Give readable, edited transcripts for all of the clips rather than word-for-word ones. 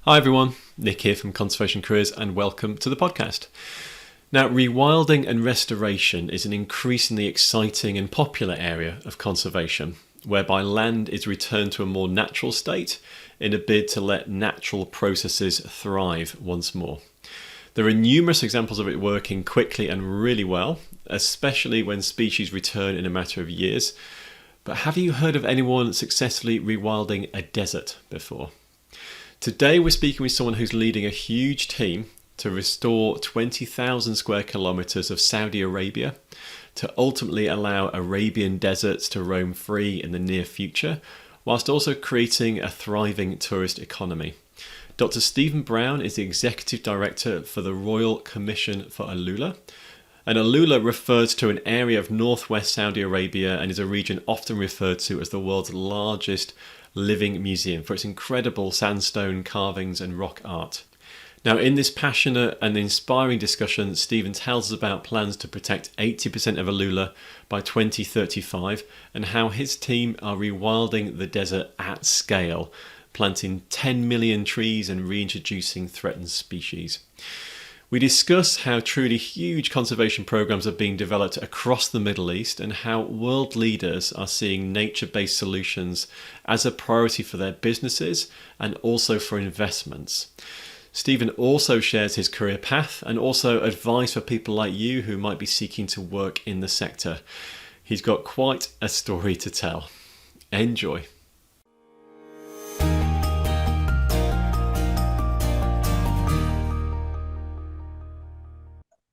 Hi everyone, Nick here from Conservation Careers and welcome to the podcast. Now, rewilding and restoration is an increasingly exciting and popular area of conservation, whereby land is returned to a more natural state in a bid to let natural processes thrive once more. There are numerous examples of it working quickly and really well, especially when species return in a matter of years. But have you heard of anyone successfully rewilding a desert before? Today we're speaking with someone who's leading a huge team to restore 20,000 square kilometres of Saudi Arabia to ultimately allow Arabian deserts to roam free in the near future, whilst also creating a thriving tourist economy. Dr. Stephen Browne is the Executive Director for the Royal Commission for AlUla. And AlUla refers to an area of northwest Saudi Arabia and is a region often referred to as the world's largest living museum for its incredible sandstone carvings and rock art. Now, in this passionate and inspiring discussion, Stephen tells us about plans to protect 80% of AlUla by 2035 and how his team are rewilding the desert at scale, planting 10 million trees and reintroducing threatened species. We discuss how truly huge conservation programs are being developed across the Middle East and how world leaders are seeing nature-based solutions as a priority for their businesses and also for investments. Stephen also shares his career path and also advice for people like you who might be seeking to work in the sector. He's got quite a story to tell. Enjoy.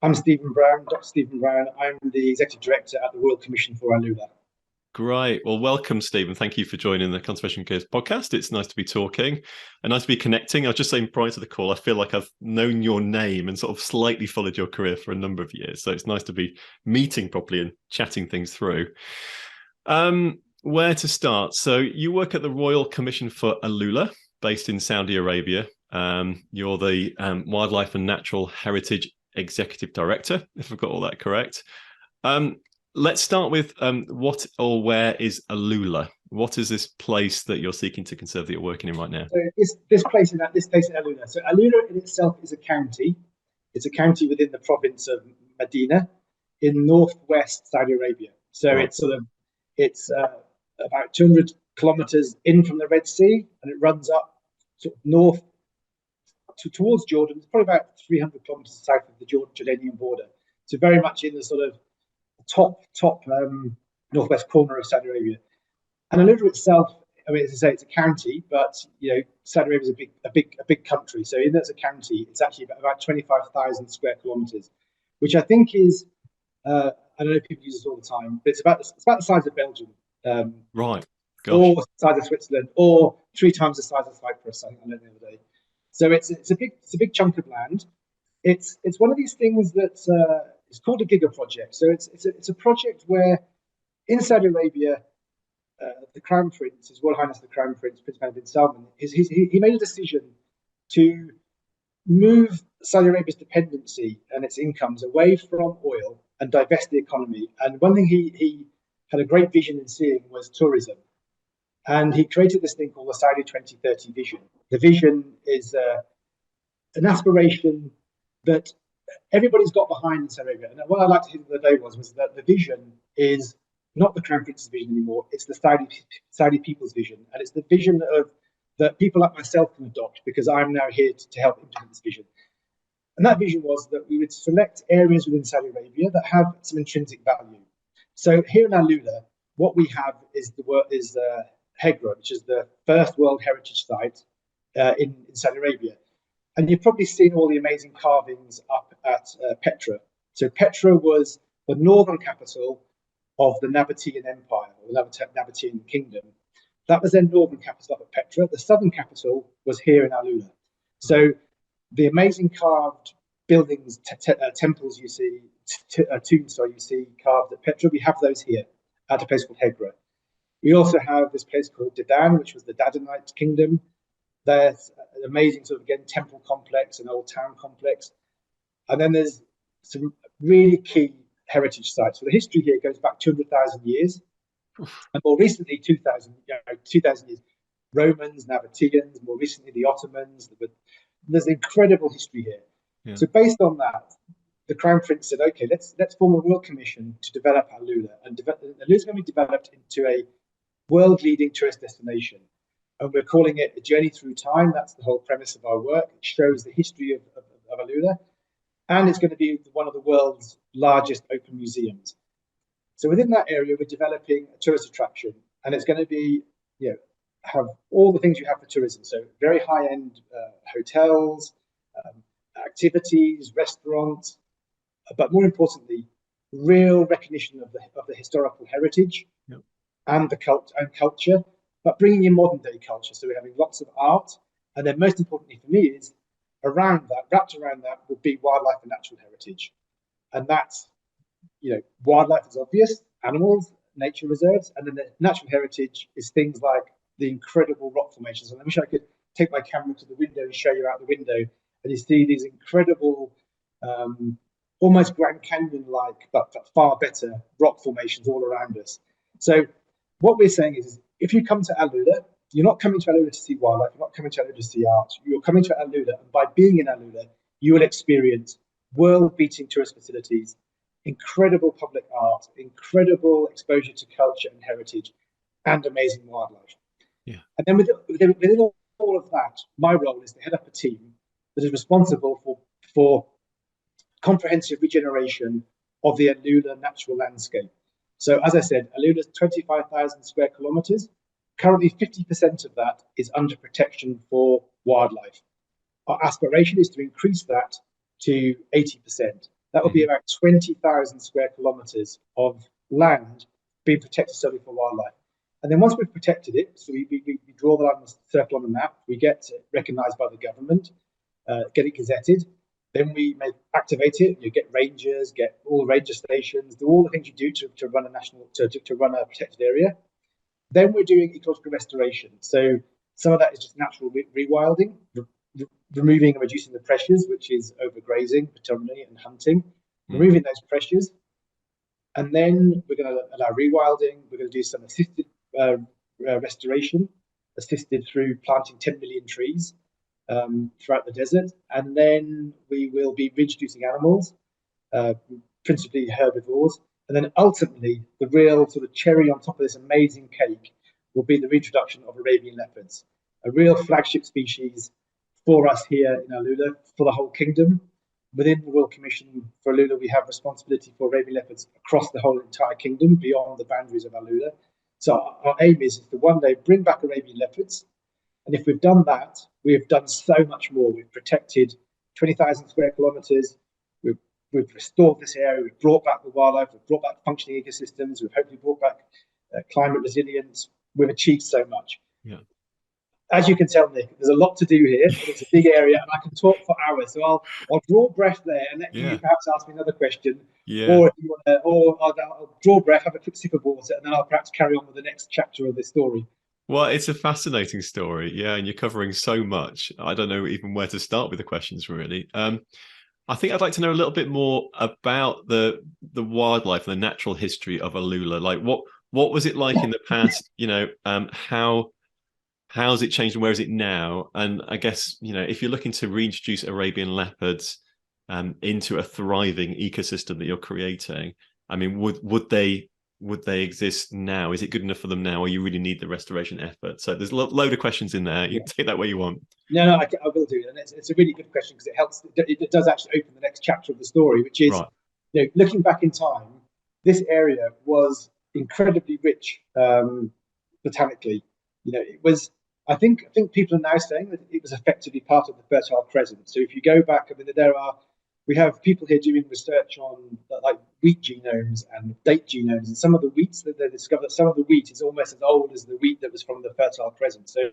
I'm Stephen Browne, Dr. Stephen Browne. I'm the Executive Director at the Royal Commission for AlUla. Great. Well, welcome, Stephen. Thank you for joining the Conservation Careers podcast. It's nice to be talking and nice to be connecting. I was just saying prior to the call, I feel like I've known your name and sort of slightly followed your career for a number of years. So it's nice to be meeting properly and chatting things through. Where to start? So you work at the Royal Commission for AlUla, based in Saudi Arabia. You're the Wildlife and Natural Heritage Executive Director, if I've got all that correct. Let's start with what or where is AlUla? What is this place that you're seeking to conserve that you're working in right now? So this place in AlUla. So AlUla in itself is a county. It's a county within the province of Medina in northwest Saudi Arabia. So right. It's about 200 kilometers in from the Red Sea, and it runs up sort of north towards Jordan. It's probably about 300 kilometers south of the Jordanian border. So very much in the sort of top northwest corner of Saudi Arabia. And AlUla itself, I mean, as I say, it's a county, but Saudi Arabia is a big country. So in that it's a county, it's actually about 25,000 square kilometers, which I think is I know people use this all the time, but it's about the size of Belgium, right? Gosh. Or the size of Switzerland, or 3 times the size of Cyprus. I learned the other day. So it's a big chunk of land. It's one of these things that it's called a giga project. So it's a project where in Saudi Arabia, the Crown Prince, His Royal Highness the Crown Prince, Prince Mohammed bin Salman, he made a decision to move Saudi Arabia's dependency and its incomes away from oil and divest the economy. And one thing he had a great vision in seeing was tourism. And he created this thing called the Saudi 2030 vision. The vision is an aspiration that everybody's got behind in Saudi Arabia. And what I liked to hear the other day was that the vision is not the Crown Prince's vision anymore. It's the Saudi people's vision. And it's the vision that people like myself can adopt, because I'm now here to help implement this vision. And that vision was that we would select areas within Saudi Arabia that have some intrinsic value. So here in AlUla, what we have is Hegra, which is the first World Heritage Site in Saudi Arabia. And you've probably seen all the amazing carvings up at Petra. So Petra was the northern capital of the Nabatean Empire, or the Nabatean Kingdom. That was their northern capital up at Petra. The southern capital was here in AlUla. So the amazing carved buildings, temples you see, tombs you see carved at Petra, we have those here at a place called Hegra. We also have this place called Dedan, which was the Dadanite kingdom. There's an amazing temple complex, an old town complex. And then there's some really key heritage sites. So the history here goes back 200,000 years. And more recently, 2,000 years. Romans, Nabateans, more recently the Ottomans. There's incredible history here. Yeah. So based on that, the Crown Prince said, okay, let's form a royal commission to develop AlUla. And AlUla is going to be developed into a world-leading tourist destination. And we're calling it A Journey Through Time. That's the whole premise of our work. It shows the history of AlUla. And it's going to be one of the world's largest open museums. So within that area, we're developing a tourist attraction. And it's going to be, have all the things you have for tourism. So very high-end hotels, activities, restaurants, but more importantly, real recognition of the historical heritage and the culture, but bringing in modern day culture. So we're having lots of art, and then most importantly for me is wrapped around that would be wildlife and natural heritage, and that's wildlife is obvious, animals, nature reserves, and then the natural heritage is things like the incredible rock formations. And I wish I could take my camera to the window and show you out the window, and you see these incredible, almost Grand Canyon-like, but far better rock formations all around us. So what we're saying is, if you come to AlUla, you're not coming to AlUla to see wildlife, you're not coming to AlUla to see art, you're coming to AlUla, and by being in AlUla, you will experience world-beating tourist facilities, incredible public art, incredible exposure to culture and heritage, and amazing wildlife. Yeah. And then within all of that, my role is to head up a team that is responsible for comprehensive regeneration of the AlUla natural landscape. So as I said, AlUla is 25,000 square kilometres. Currently, 50% of that is under protection for wildlife. Our aspiration is to increase that to 80%. That would be about 20,000 square kilometres of land being protected solely for wildlife. And then once we've protected it, so we draw the line circle on the map, we get recognised by the government, get it gazetted, then we may activate it. You get rangers, get all the ranger stations, do all the things you do to run to run a protected area. Then we're doing ecological restoration. So some of that is just natural rewilding, removing and reducing the pressures, which is overgrazing, predominantly, and hunting, removing those pressures. And then we're going to allow rewilding. We're going to do some assisted restoration, assisted through planting 10 million trees throughout the desert. And then we will be reintroducing animals, principally herbivores. And then ultimately, the real sort of cherry on top of this amazing cake will be the reintroduction of Arabian leopards, a real flagship species for us here in AlUla, for the whole kingdom. Within the Royal Commission for AlUla, we have responsibility for Arabian leopards across the whole entire kingdom, beyond the boundaries of AlUla. So our aim is to one day bring back Arabian leopards. And if we've done that, we have done so much more. We've protected 20,000 square kilometres. We've restored this area. We've brought back the wildlife. We've brought back functioning ecosystems. We've hopefully brought back climate resilience. We've achieved so much. Yeah. As you can tell, Nick, there's a lot to do here. It's a big area, and I can talk for hours. So I'll draw breath there and let you perhaps ask me another question. Yeah. Or if you want to, or I'll draw breath, have a quick sip of water, and then I'll perhaps carry on with the next chapter of this story. Well, it's a fascinating story, yeah, and you're covering so much. I don't know even where to start with the questions, really. I think I'd like to know a little bit more about the wildlife and the natural history of AlUla. Like, what was it like in the past? How's it changed and where is it now? And I guess, if you're looking to reintroduce Arabian leopards into a thriving ecosystem that you're creating, I mean, would they exist now? Is it good enough for them now, or you really need the restoration effort? So there's a load of questions in there. You can take that where you want. No, I will do. And it's a really good question because it helps. It does actually open the next chapter of the story, which is, looking back in time, this area was incredibly rich botanically. It was. I think people are now saying that it was effectively part of the Fertile Crescent. So if you go back, I mean, we have people here doing research on like wheat genomes and date genomes, and some of the wheats that they discovered, some of the wheat is almost as old as the wheat that was from the Fertile Crescent. So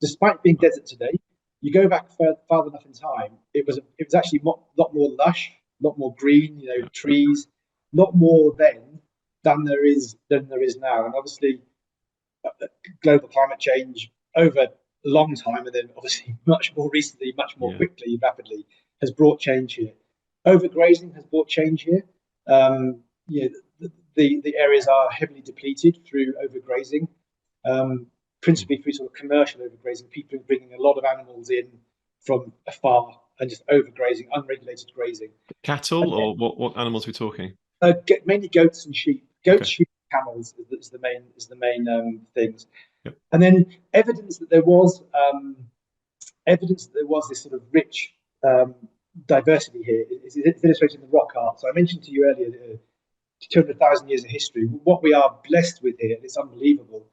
despite being desert today, you go back far enough in time, it was actually a lot more lush, a lot more green, trees, a lot more then than there is now. And obviously, global climate change over a long time, and then obviously much more recently, much more quickly, rapidly, has brought change here. Overgrazing has brought change here. The areas are heavily depleted through overgrazing. principally through sort of commercial overgrazing, people bringing a lot of animals in from afar and just overgrazing, unregulated grazing. Cattle, or what animals are we talking? Mainly goats and sheep. Goats, Okay. sheep, camels is the main things. Yep. And then evidence that there was this sort of rich diversity here is illustrated in the rock art. So I mentioned to you earlier 200,000 years of history. What we are blessed with here, and it's unbelievable,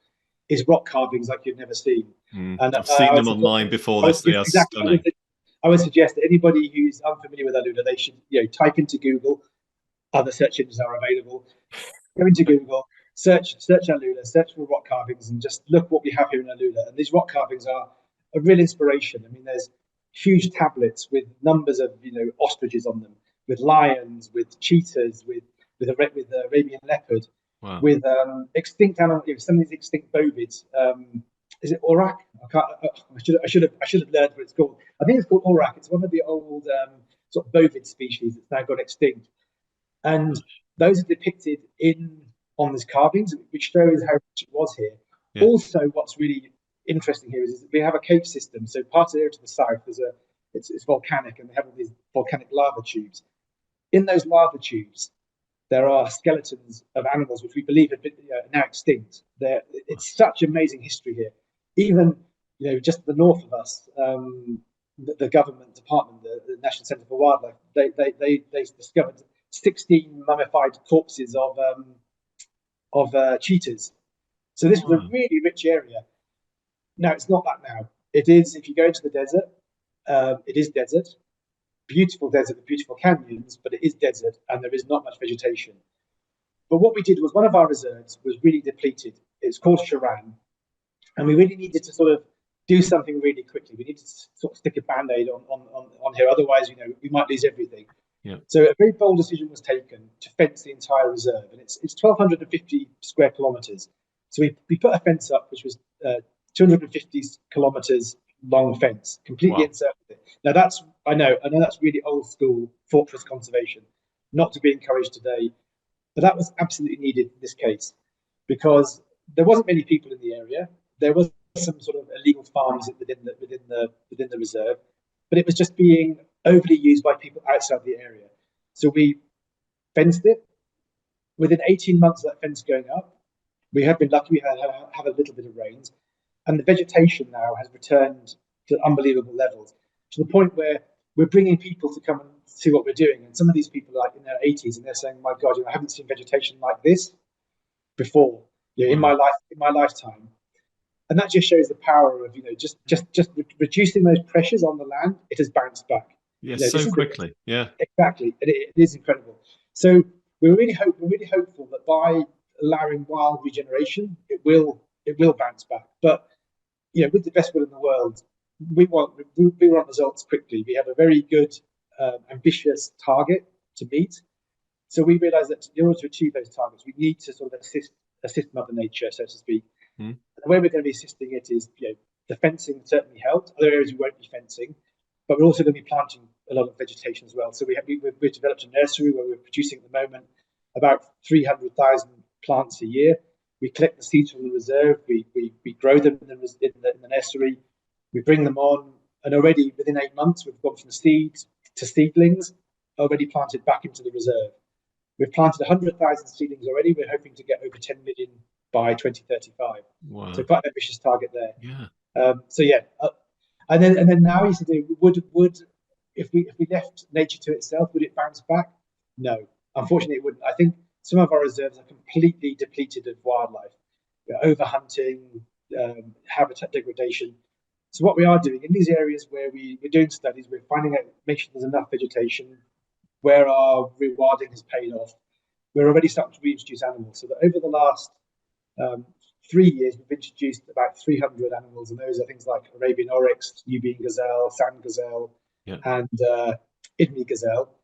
is rock carvings like you've never seen. And I've seen them online before this. They are stunning. I would suggest that anybody who's unfamiliar with AlUla, they should type into Google. Other search engines are available. Go into Google, search AlUla, search for rock carvings, and just look what we have here in AlUla. And these rock carvings are a real inspiration. I mean, there's huge tablets with numbers of ostriches on them, with lions, with cheetahs, with the Arabian leopard, wow. with extinct animals. Some of these extinct bovids. Is it aurak? I should have learned what it's called. I think it's called aurak. It's one of the old sort of bovid species that's now gone extinct, and those are depicted on these carvings, which shows how rich it was here. Yeah. Also, what's really interesting here is we have a cave system. So part of the area to the south it's volcanic, and they have all these volcanic lava tubes. In those lava tubes, there are skeletons of animals which we believe have been now extinct. It's such amazing history here. Even just to the north of us, the government department, the National Centre for Wildlife, they discovered 16 mummified corpses of cheetahs. So this was a really rich area. Now it's not that now. It is, if you go into the desert, it is desert. Beautiful desert with beautiful canyons, but it is desert and there is not much vegetation. But what we did was one of our reserves was really depleted. It's called Sharan, and we really needed to sort of do something really quickly. We needed to sort of stick a band-aid on here, otherwise, we might lose everything. Yeah. So a very bold decision was taken to fence the entire reserve, and it's 1,250 square kilometres. So we put a fence up, which was 250 kilometres long fence, completely encircled it. Now I know that's really old school fortress conservation, not to be encouraged today, but that was absolutely needed in this case because there wasn't many people in the area. There was some sort of illegal farms within the reserve, but it was just being overly used by people outside the area. So we fenced it. Within 18 months of that fence going up, we have been lucky. We have a little bit of rains, and the vegetation now has returned to unbelievable levels, to the point where we're bringing people to come and see what we're doing. And some of these people are like in their 80s, and they're saying, "My God, I haven't seen vegetation like this before in my lifetime." And that just shows the power of just reducing those pressures on the land. It has bounced back. Yes, so quickly. Yeah, exactly. It is incredible. So we're really hopeful that by allowing wild regeneration, it will bounce back. But with the best will in the world, we want results quickly. We have a very good, ambitious target to meet. So we realise that in order to achieve those targets, we need to sort of assist Mother Nature, so to speak. And the way we're going to be assisting it is, the fencing certainly helped. Other areas we won't be fencing, but we're also going to be planting a lot of vegetation as well. So we've developed a nursery where we're producing at the moment about 300,000 plants a year. We collect the seeds from the reserve. We grow them in the nursery. We bring them on, and already within 8 months, we've gone from seeds to seedlings already planted back into the reserve. We've planted 100,000 seedlings already. We're hoping to get over 10 million by 2035. Wow. So quite an ambitious target there. Yeah. And then now you said, would if we left nature to itself, would it bounce back? No, unfortunately, it wouldn't. I think some of our reserves are completely depleted of wildlife, overhunting, habitat degradation. So what we are doing in these areas where we're doing studies, we're finding out, make sure there's enough vegetation, where our rewilding has paid off. We're already starting to reintroduce animals. So that over the last 3 years, we've introduced about 300 animals, and those are things like Arabian oryx, Nubian gazelle, sand gazelle, and Idmi gazelle.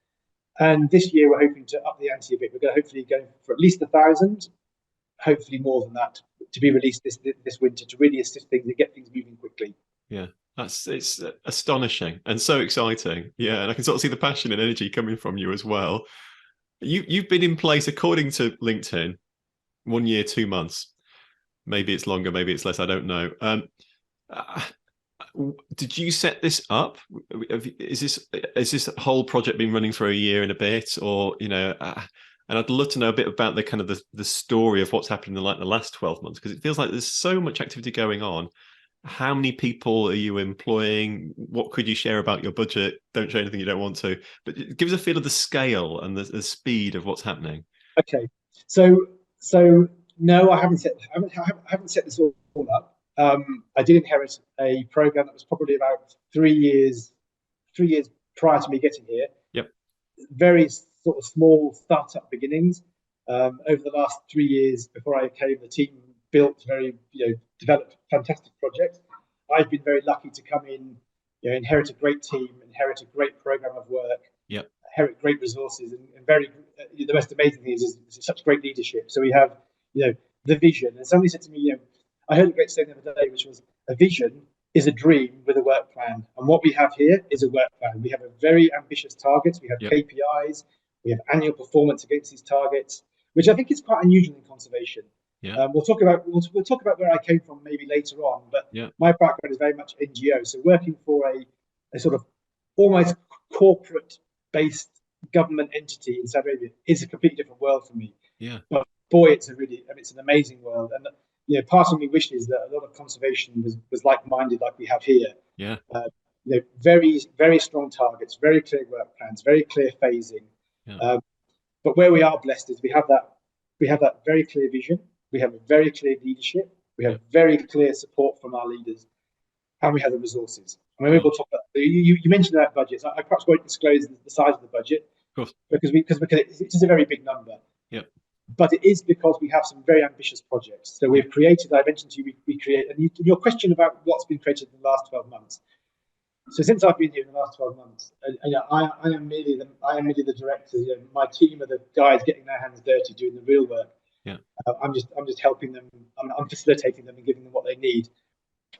And this year, we're hoping to up the ante a bit. We're going to hopefully go for at least 1,000, hopefully more than that, to be released this winter to really assist things and get things moving quickly. Yeah, it's astonishing and so exciting. Yeah, and I can sort of see the passion and energy coming from you as well. You've been in place, according to LinkedIn, 1 year, 2 months. Maybe it's longer, maybe it's less. I don't know. Uh, did you set this up? Is this whole project been running for a year and a bit, or and I'd love to know a bit about the kind of the story of what's happened in like the last 12 months, because it feels like there's so much activity going on. How many people are you employing? What could you share about your budget? Don't share anything you don't want to, but give us a feel of the scale and the speed of what's happening. Okay, so no, I haven't set this all up. I did inherit a program that was probably about 3 years prior to me getting here. Yep. Very sort of small startup beginnings. Over the last 3 years before I came, the team built developed fantastic projects. I've been very lucky to come in, inherit a great team, inherit a great program of work, Yep. inherit great resources, and very the most amazing thing is such great leadership. So we have the vision, and somebody said to me, I heard a great saying the other day, which was a vision is a dream with a work plan, and what we have here is a work plan. We have a very ambitious targets. We have Yep. KPIs. We have annual performance against these targets, which I think is quite unusual in conservation. Yeah. We'll talk about where I came from maybe later on, but Yeah. my background is very much NGO. So working for a sort of almost corporate-based government entity in Saudi Arabia is a completely different world for me. Yeah. But boy, it's an amazing world, and part of me wishes that a lot of conservation was like-minded, like we have here. Yeah. Very very strong targets, very clear work plans, very clear phasing. Yeah. But where we are blessed is we have that very clear vision. We have a very clear leadership. We have very clear support from our leaders, and we have the resources. And maybe we'll talk about. You mentioned about budgets. I perhaps won't disclose the size of the budget, Of course. because it is a very big number. Yeah. But it is because we have some very ambitious projects. So we've created. I mentioned to you, we create. And your question about what's been created in the last 12 months. So since I've been here in the last 12 months, I am merely the director. My team are the guys getting their hands dirty, doing the real work. Yeah. I'm just helping them. I'm facilitating them and giving them what they need.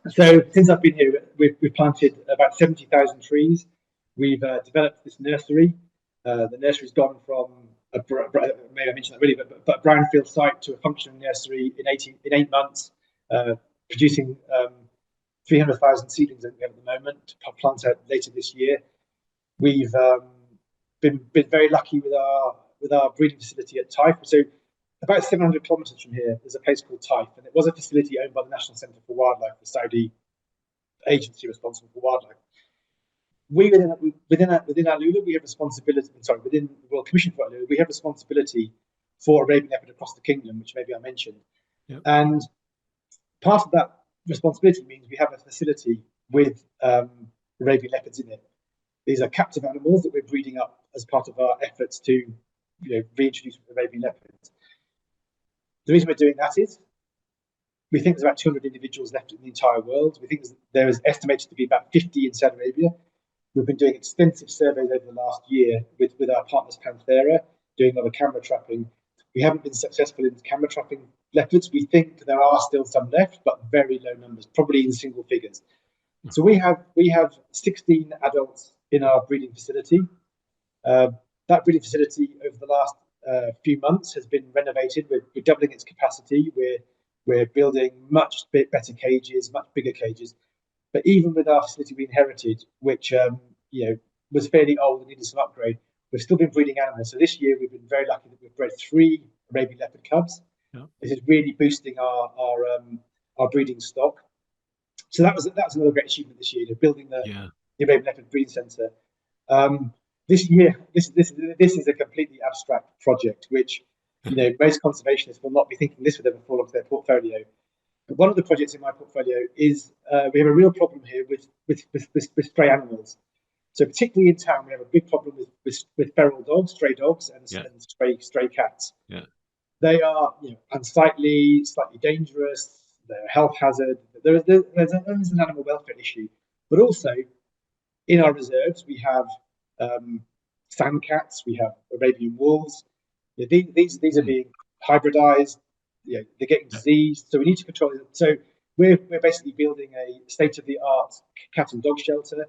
So since I've been here, we've planted about 70,000 trees. We've developed this nursery. The nursery's gone from maybe I mentioned that really, but brownfield site to a functioning nursery in 8 months, producing 300,000 seedlings that we have at the moment to plant out later this year. We've been very lucky with our breeding facility at Taif. So about 700 kilometres from here, there's a place called Taif, and it was a facility owned by the National Centre for Wildlife, the Saudi agency responsible for wildlife. Within AlUla, we have responsibility. Sorry, within the Royal Commission for AlUla, we have responsibility for Arabian leopard across the kingdom, which maybe I mentioned. Yep. And part of that responsibility means we have a facility with Arabian leopards in it. These are captive animals that we're breeding up as part of our efforts to reintroduce Arabian leopards. The reason we're doing that is we think there's about 200 individuals left in the entire world. We think there is estimated to be about 50 in Saudi Arabia. We've been doing extensive surveys over the last year with our partners Panthera, doing a lot of camera trapping. We haven't been successful in camera trapping leopards. We think there are still some left, but very low numbers, probably in single figures. So we have 16 adults in our breeding facility. That breeding facility over the last few months has been renovated. We're doubling its capacity. We're building much better cages, much bigger cages. But even with our facility we inherited, which was fairly old and needed some upgrade, we've still been breeding animals. So this year we've been very lucky that we've bred 3 Arabian leopard cubs. Yeah. This is really boosting our breeding stock. So that's another great achievement this year, building the Arabian leopard breeding centre. This year, this is a completely abstract project, which most conservationists will not be thinking this would ever fall onto their portfolio. But one of the projects in my portfolio is we have a real problem here with stray animals. So particularly in town, we have a big problem with feral dogs, stray dogs, and stray cats. Yeah. They are unsightly, slightly dangerous. They're a health hazard. There's an animal welfare issue, but also in our reserves we have sand cats, we have Arabian wolves. These are being hybridized. They're getting diseased, so we need to control it. So we're basically building a state-of-the-art cat and dog shelter.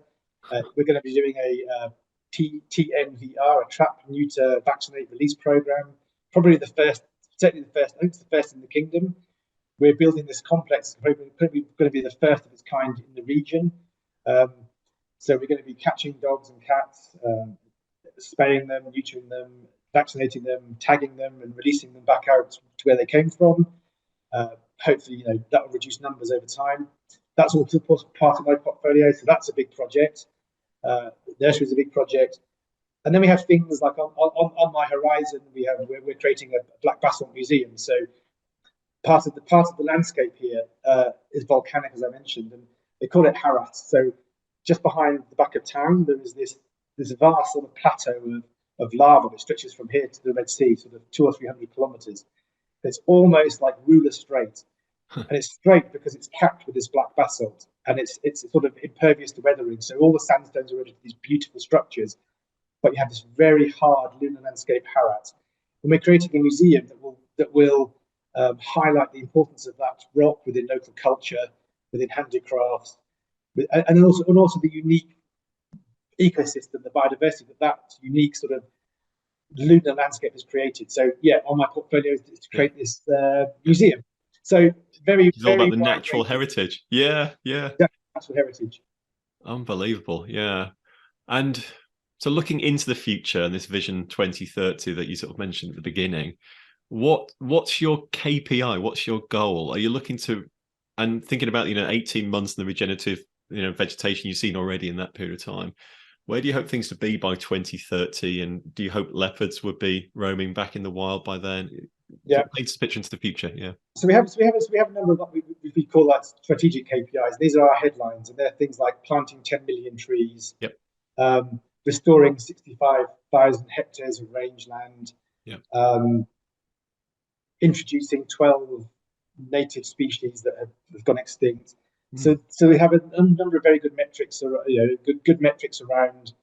We're going to be doing a TNVR, a trap, neuter, vaccinate, release program. Probably certainly the first. I think it's the first in the kingdom. we're building this complex, probably going to be the first of its kind in the region. So we're going to be catching dogs and cats, spaying them, neutering them, vaccinating them, tagging them, and releasing them back out to where they came from. Hopefully, that will reduce numbers over time. That's also part of my portfolio, so that's a big project. Nursery is a big project. And then we have things like on my horizon, we're creating a black basalt museum. So part of the landscape here is volcanic, as I mentioned, and they call it Harat. So just behind the back of town, there is this vast sort of plateau of lava that stretches from here to the Red Sea, sort of 200 or 300 kilometers. It's almost like ruler straight, and it's straight because it's capped with this black basalt, and it's sort of impervious to weathering. So all the sandstones are ready for these beautiful structures, but you have this very hard lunar landscape Harat. And we're creating a museum that will highlight the importance of that rock within local culture, within handicrafts, and also the unique ecosystem, the biodiversity that unique sort of lunar landscape has created. So yeah, on my portfolio is to create this museum. So it's all about the natural heritage. Yeah. Natural heritage. Unbelievable. Yeah. And so looking into the future and this Vision 2030 that you sort of mentioned at the beginning, what's your KPI? What's your goal? Are you looking to, and thinking about 18 months and the regenerative vegetation you've seen already in that period of time, where do you hope things to be by 2030? And do you hope leopards would be roaming back in the wild by then? Yeah, paint a picture into the future. Yeah. So we have a number of what we call that strategic KPIs. These are our headlines, and they're things like planting 10 million trees. Yep. Restoring 65,000 hectares of rangeland. Yep. Introducing 12 native species that have gone extinct. So we have a number of very good metrics, or good metrics around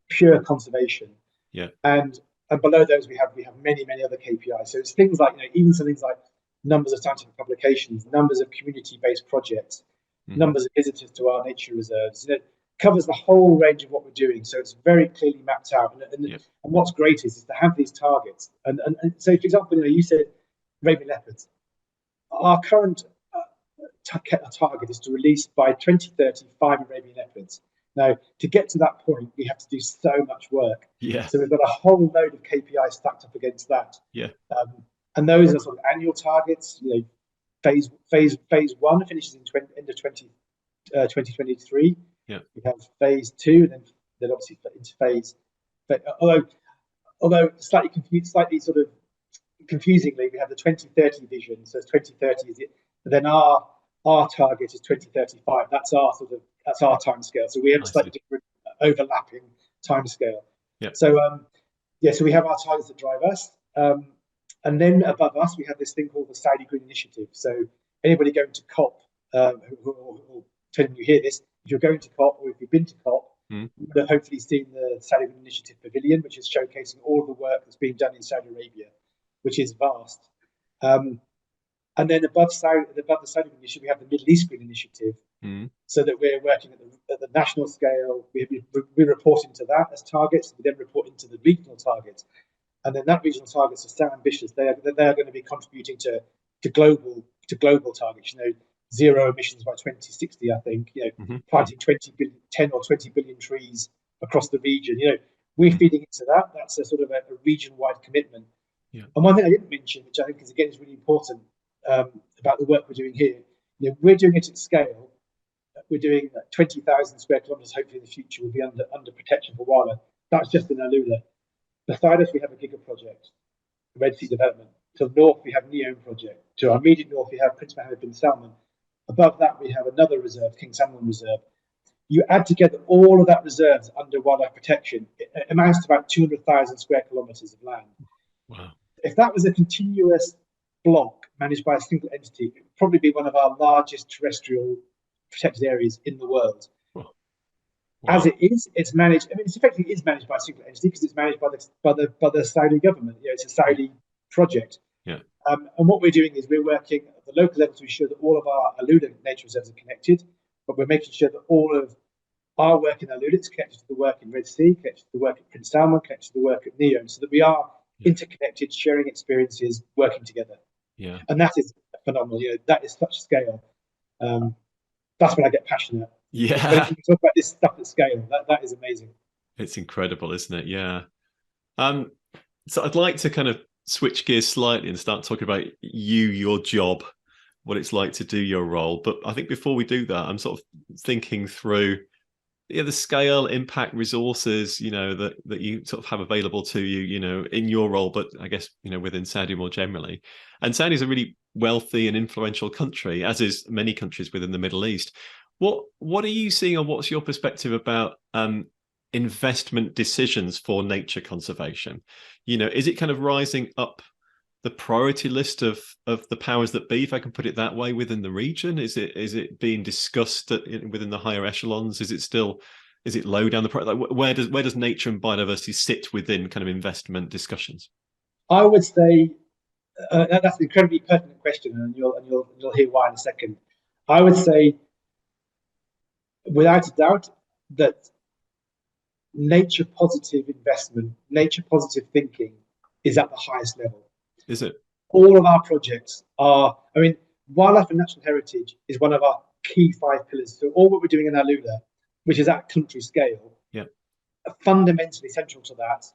pure conservation. Yeah. And below those we have many other KPIs. So it's things like even some things like numbers of scientific publications, numbers of community-based projects, numbers of visitors to our nature reserves. It covers the whole range of what we're doing. So it's very clearly mapped out. And what's great is to have these targets. And so, for example, you said Arabian leopards. Our current target is to release by 2030 5 Arabian leopards. Now, to get to that point, we have to do so much work. Yeah. So we've got a whole load of KPIs stacked up against that. Yeah. And those are sort of annual targets. Phase 1 finishes in end of 2023. Yeah. We have phase 2, and then obviously into phase. But although slightly sort of confusingly, we have the 2030 vision. So 2030 is it. But then our target is 2035. That's our timescale. So we have a slightly different overlapping timescale. Yeah. So so we have our targets that drive us. And then above us, we have this thing called the Saudi Green Initiative. So anybody going to COP, or telling you hear this, if you're going to COP or if you've been to COP, you would have hopefully seen the Saudi Green Initiative Pavilion, which is showcasing all of the work that's being done in Saudi Arabia, which is vast. And then above the Saudi Green Initiative, we have the Middle East Green Initiative, so that we're working at the national scale. We report into that as targets. We then report into the regional targets. And then that regional targets are so ambitious. They are going to be contributing to global targets. 0 emissions by 2060. I think. Planting 10 or 20 billion trees across the region. We're feeding into that. That's a sort of a region-wide commitment. Yeah. And one thing I didn't mention, which I think is really important about the work we're doing here, we're doing it at scale. We're doing 20,000 square kilometers. Hopefully, in the future, will be under protection for wildlife. That's just in AlUla. Beside us, we have a giga project, the Red Sea development. To the north, we have Neom project. To our immediate north, we have Prince Mohammed bin Salman. Above that, we have another reserve, King Salman Reserve. You add together all of that reserves under wildlife protection, it amounts to about 200,000 square kilometers of land. Wow. If that was a continuous block managed by a single entity, it would probably be one of our largest terrestrial protected areas in the world. Wow. As it is, it's managed. It effectively is managed by a single entity because it's managed by the Saudi government. It's a Saudi project. Yeah. And what we're doing is we're working at the local level to ensure that all of our AlUla nature reserves are connected, but we're making sure that all of our work in AlUla is connected to the work in Red Sea, connected to the work at Prince Salman, connected to the work at Neom, so that we are interconnected, sharing experiences, working together. Yeah. And that is phenomenal. That is such scale. That's when I get passionate. When Yeah, you talk about this stuff at scale, that is amazing. it's incredible, isn't it? Yeah. Um, so I'd like to kind of switch gears slightly and start talking about your job, what it's like to do your role. But I think before we do that, I'm sort of thinking through the scale, impact, resources, that you sort of have available to you, in your role, but I guess, within Saudi more generally. And Saudi is a really wealthy and influential country, as is many countries within the Middle East. What are you seeing, or what's your perspective about investment decisions for nature conservation? Is it kind of rising up the priority list of the powers that be, if I can put it that way, within the region? Is it being discussed within the higher echelons? Is it low down the priority? Like, where does nature and biodiversity sit within kind of investment discussions? I would say that's an incredibly pertinent question, and you'll hear why in a second. I would say, without a doubt, that nature positive investment, nature positive thinking is at the highest level. Is it? All of our projects are, I mean, wildlife and natural heritage is one of our key 5 pillars. So all what we're doing in AlUla, which is at country scale, Yeah. fundamentally central to that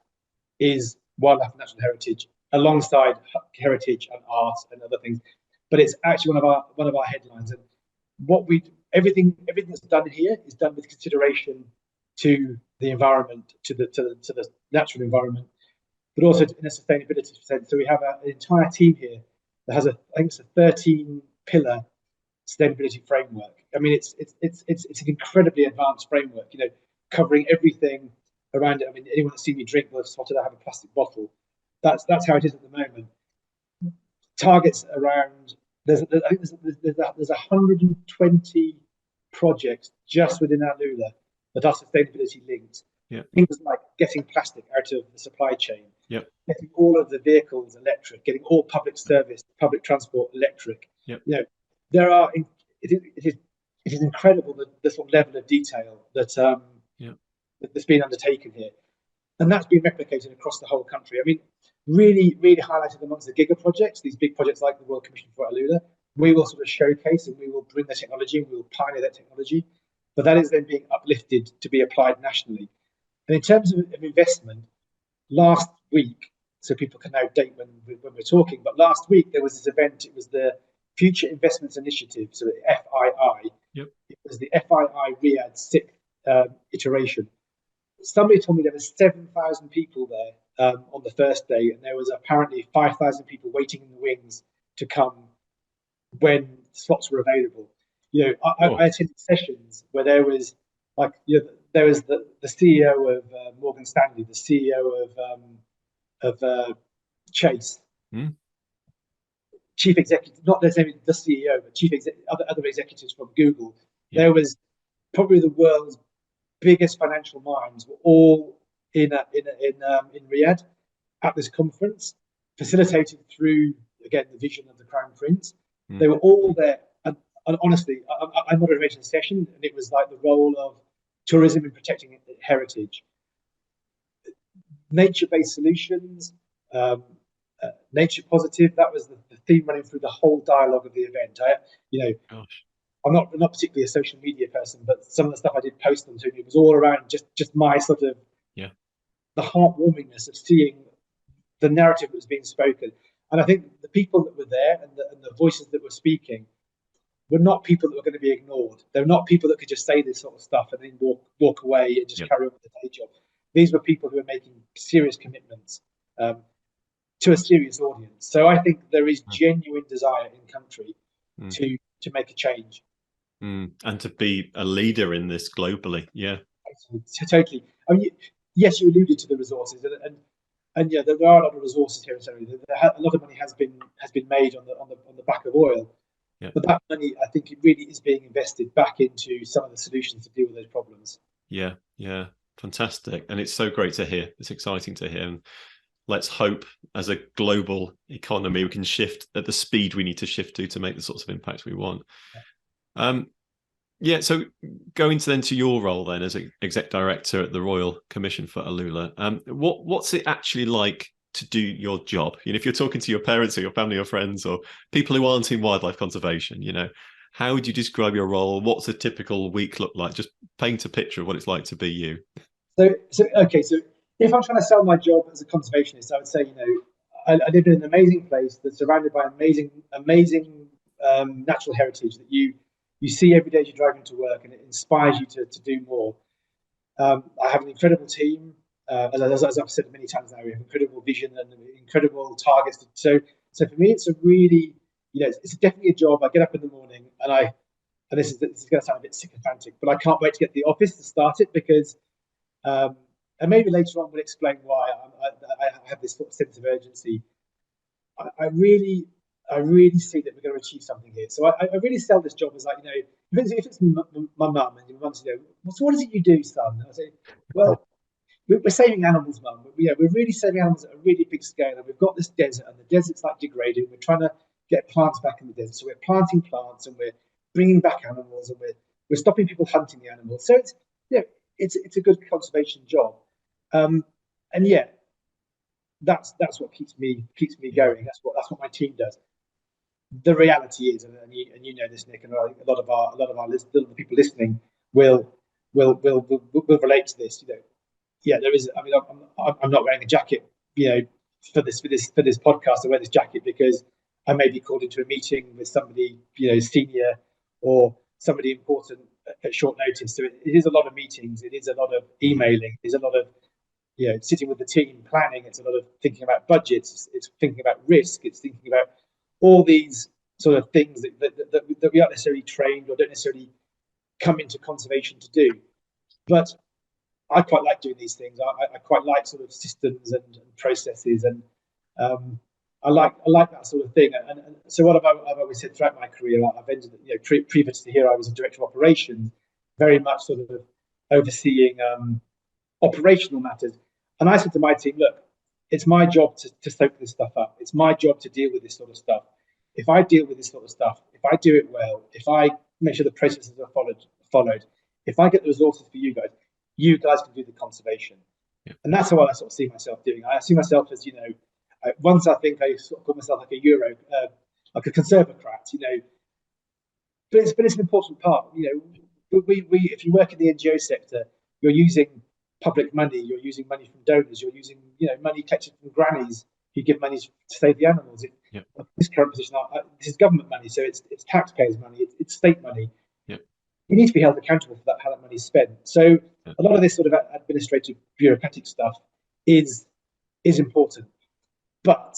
is wildlife and natural heritage, alongside heritage and art and other things. But it's actually one of our headlines. And everything that's done here is done with consideration to the environment, to the natural environment, but also in a sustainability sense. So we have an entire team here that has I think it's a 13-pillar sustainability framework. I mean, it's an incredibly advanced framework, covering everything around it. I mean, anyone that's seen me drink will have spotted I have a plastic bottle. That's how it is at the moment. Targets around I think there's 120 projects just within AlUla that are sustainability linked. Yeah. Things like getting plastic out of the supply chain, Yep. getting all of the vehicles electric, getting all public public transport electric. Yep. It is incredible the sort of level of detail that's been undertaken here, and that's been replicated across the whole country. I mean, really highlighted amongst the giga projects, these big projects like the World Commission for AlUla. We will sort of showcase and we will bring the technology and we will pioneer that technology, but that is then being uplifted to be applied nationally. And in terms of investment, last week, so people can now date when we're talking, but last week there was this event. It was the Future Investments Initiative, so the FII. Yep. It was the FII Riyadh 6th iteration. Somebody told me there were 7,000 people there on the first day, and there was apparently 5,000 people waiting in the wings to come when slots were available. I attended sessions where there was there was the CEO of Morgan Stanley, the CEO of Chase, chief executive, not necessarily the CEO, but other executives from Google. Yeah. There was probably the world's biggest financial minds were all in Riyadh at this conference, facilitated through again the vision of the Crown Prince. They were all there, and honestly, I moderated a session, and it was like the role of tourism in protecting heritage, nature-based solutions, nature positive. That was the theme running through the whole dialogue of the event. I'm not particularly a social media person, but some of the stuff I did post on Twitter, it was all around just my sort of the heartwarmingness of seeing the narrative that was being spoken. And I think the people that were there and the voices that were speaking were not people that were going to be ignored. They're not people that could just say this sort of stuff and then walk away and just carry on with the day job. These were people who were making serious commitments to a serious audience. So I think there is genuine desire in country to make a change. And to be a leader in this globally. Yeah. Totally. I mean, yes, you alluded to the resources, and there are a lot of resources here in Saudi. A lot of money has been made on the back of oil. Yeah. But that money, I think, it really is being invested back into some of the solutions to deal with those problems. Yeah, fantastic, and it's so great to hear. It's exciting to hear, and let's hope, as a global economy, we can shift at the speed we need to shift to make the sorts of impact we want. So going to your role then as exec director at the Royal Commission for AlUla, what's it actually like to do your job? If you're talking to your parents or your family or friends or people who aren't in wildlife conservation, how would you describe your role? What's a typical week look like? Just paint a picture of what it's like to be you. So if I'm trying to sell my job as a conservationist, I would say, I live in an amazing place that's surrounded by amazing natural heritage that you see every day as you're driving to work, and it inspires you to do more. I have an incredible team. As I've said many times now, we have incredible vision and incredible targets. So for me, it's a really, it's definitely a job. I get up in the morning and this is going to sound a bit sycophantic, but I can't wait to get to the office to start it because, and maybe later on we'll explain why I have this sort of sense of urgency. I really see that we're going to achieve something here. So I really sell this job as like, if it's my mum and your mum's, so what is it you do, son? I say, well, we're saving animals, mum. We're really saving animals at a really big scale, and we've got this desert, and the desert's like degrading. We're trying to get plants back in the desert, so we're planting plants, and we're bringing back animals, and we're stopping people hunting the animals. So it's a good conservation job, and yeah, that's what keeps me going. That's what my team does. The reality is, and you know this, Nick, and a lot of the people listening will relate to this. Yeah, there is. I mean, I'm not wearing a jacket, for this podcast. I wear this jacket because I may be called into a meeting with somebody, senior or somebody important at short notice. So it is a lot of meetings. It is a lot of emailing. It is a lot of sitting with the team, planning. It's a lot of thinking about budgets. It's thinking about risk. It's thinking about all these sort of things that we aren't necessarily trained or don't necessarily come into conservation to do. But I quite like doing these things. I quite like sort of systems and processes, and I like that sort of thing. And so what I've always said throughout my career, I've ended, previous to here, I was a director of operations, very much sort of overseeing operational matters. And I said to my team, look, it's my job to soak this stuff up. It's my job to deal with this sort of stuff. If I deal with this sort of stuff, if I do it well, if I make sure the processes are followed, if I get the resources for you guys can do the conservation. Yeah. And that's how I sort of see myself doing. I see myself as, once I think I sort of call myself like like a conservocrat, but it's an important part. If you work in the NGO sector, you're using public money, you're using money from donors, you're using, money collected from grannies who give money to save the animals. This current position, this is government money, so it's taxpayers' money, it's state money. You need to be held accountable for how that money is spent. So a lot of this sort of administrative bureaucratic stuff is important. But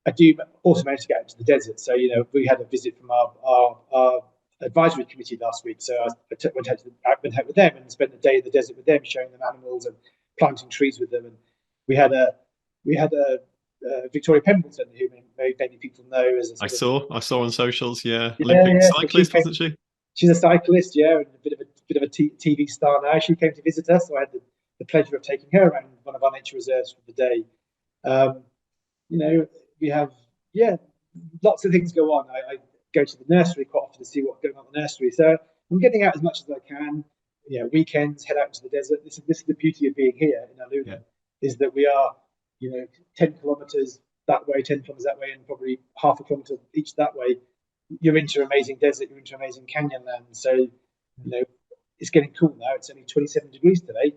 I do also manage to get into the desert. So, we had a visit from our advisory committee last week. So I went out with them and spent the day in the desert with them, showing them animals and planting trees with them. And we had a Victoria Pemberton, who many people know as I saw on socials. Yeah, Olympic cyclist, wasn't she? She's a cyclist, and a bit of a TV star now. She came to visit us, so I had the pleasure of taking her around one of our nature reserves for the day. We have lots of things go on. I go to the nursery quite often to see what's going on in the nursery. So I'm getting out as much as I can. Weekends, head out into the desert. This is the beauty of being here in AlUla, is that we are 10 kilometres that way, 10 kilometres that way, and probably half a kilometre each that way. You're into amazing desert, you're into amazing canyon land. So, it's getting cool now. It's only 27 degrees today.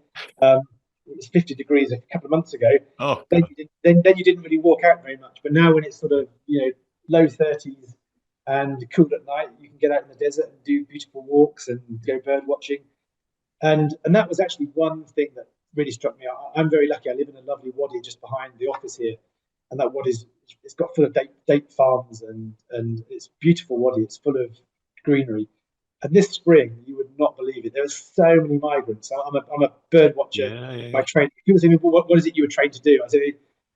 It was 50 degrees a couple of months ago. Oh, then you didn't really walk out very much. But now when it's sort of, low 30s and cool at night, you can get out in the desert and do beautiful walks and go bird watching. And that was actually one thing that really struck me. I'm very lucky. I live in a lovely wadi just behind the office here. And that wadi it's got full of date farms and it's beautiful wadi. It's full of greenery. And this spring, you would not believe it. There were so many migrants. I'm a bird watcher by training. People say, what is it you were trained to do?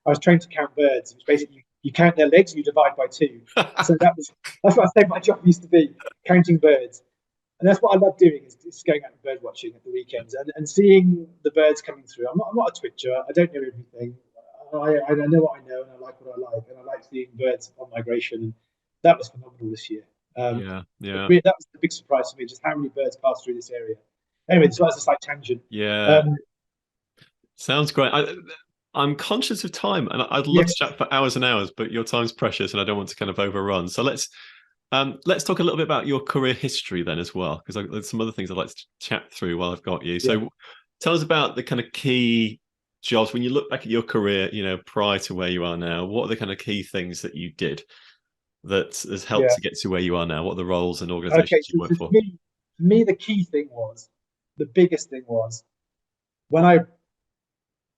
I was trained to count birds. It's basically you count their legs and you divide by 2. So that's what I say my job used to be, counting birds. And that's what I love doing is going out and bird watching at the weekends and seeing the birds coming through. I'm not a twitcher. I don't know everything. I know what I know, and I like what I like, and I like seeing birds on migration. And that was phenomenal this year. That was the big surprise for me, just how many birds pass through this area. Anyway, so that's a slight tangent. Yeah, sounds great. I'm conscious of time, and I'd love to Yes. chat for hours and hours, but your time's precious, and I don't want to kind of overrun. So let's talk a little bit about your career history then as well, because there's some other things I'd like to chat through while I've got you. Yeah. So tell us about the kind of key jobs when you look back at your career, prior to where you are now. What are the kind of key things that you did that has helped Yeah. to get to where you are now? What are the roles and Okay. organizations you So, work so for? for me, the key thing was, the biggest thing was when I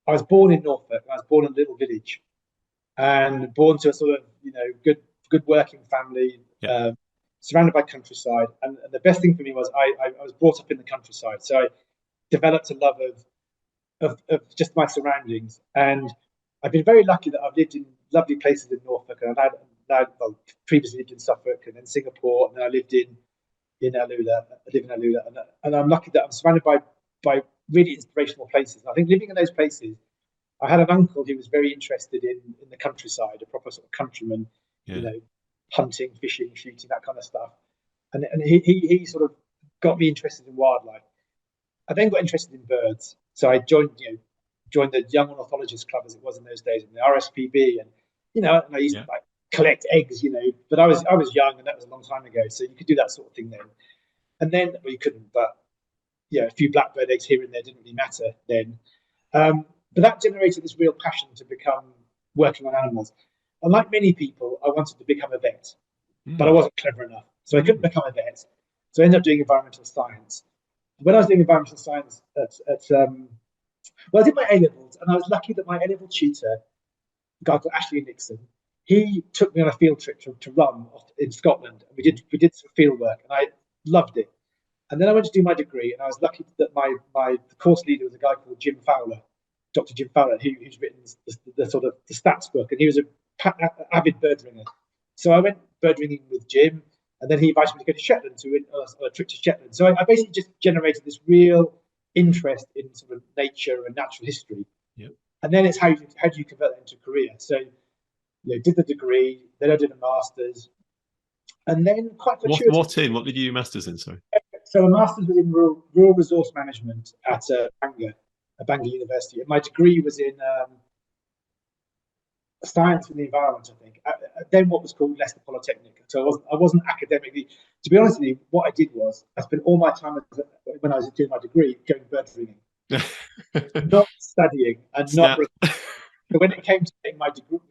was born in Norfolk. I was born in a little village and born to a sort of good working family, Yeah. surrounded by countryside. And the best thing for me was I was brought up in the countryside, so I developed a love of just my surroundings. And I've been very lucky that I've lived in lovely places in Norfolk, and well, previously lived in Suffolk and then Singapore, and then I lived in AlUla. I live in AlUla, and I'm lucky that I'm surrounded by really inspirational places. And I think living in those places, I had an uncle who was very interested in the countryside, a proper sort of countryman, you Yeah. know, hunting, fishing, shooting, that kind of stuff. And he sort of got me interested in wildlife. I then got interested in birds, so I joined the Young Ornithologist Club, as it was in those days, and the RSPB, and I used Yeah. to like collect eggs, But I was young, and that was a long time ago, so you could do that sort of thing then. And then, well, you couldn't, but yeah, a few blackbird eggs here and there didn't really matter then. But that generated this real passion to become working on animals. And like many people, I wanted to become a vet, but I Mm. wasn't clever enough, so I couldn't become a vet. So I ended up doing environmental science. When I was doing environmental science well, I did my A levels, and I was lucky that my A level tutor, a guy called Ashley Nixon, he took me on a field trip to Rum in Scotland, and we did some field work, and I loved it. And then I went to do my degree, and I was lucky that my course leader was a guy called Jim Fowler, Dr. Jim Fowler, who's written the sort of the stats book, and he was an avid bird ringer. So I went bird ringing with Jim, and then he invited me to go to Shetland on a trip to Shetland. So I basically just generated this real interest in sort of nature and natural history. Yeah. And then it's how do you convert that into a career? So did the degree, then I did a master's, and then quite fortuitous. What did you do masters in? Sorry. So a master's was in rural resource management at Bangor University, and my degree was in science and the environment, I think. Then what was called Leicester Polytechnic. So I wasn't academically. To be honest with you, what I did was I spent all my time when I was doing my degree going bird ringing, not studying and not. Snap. So when it came to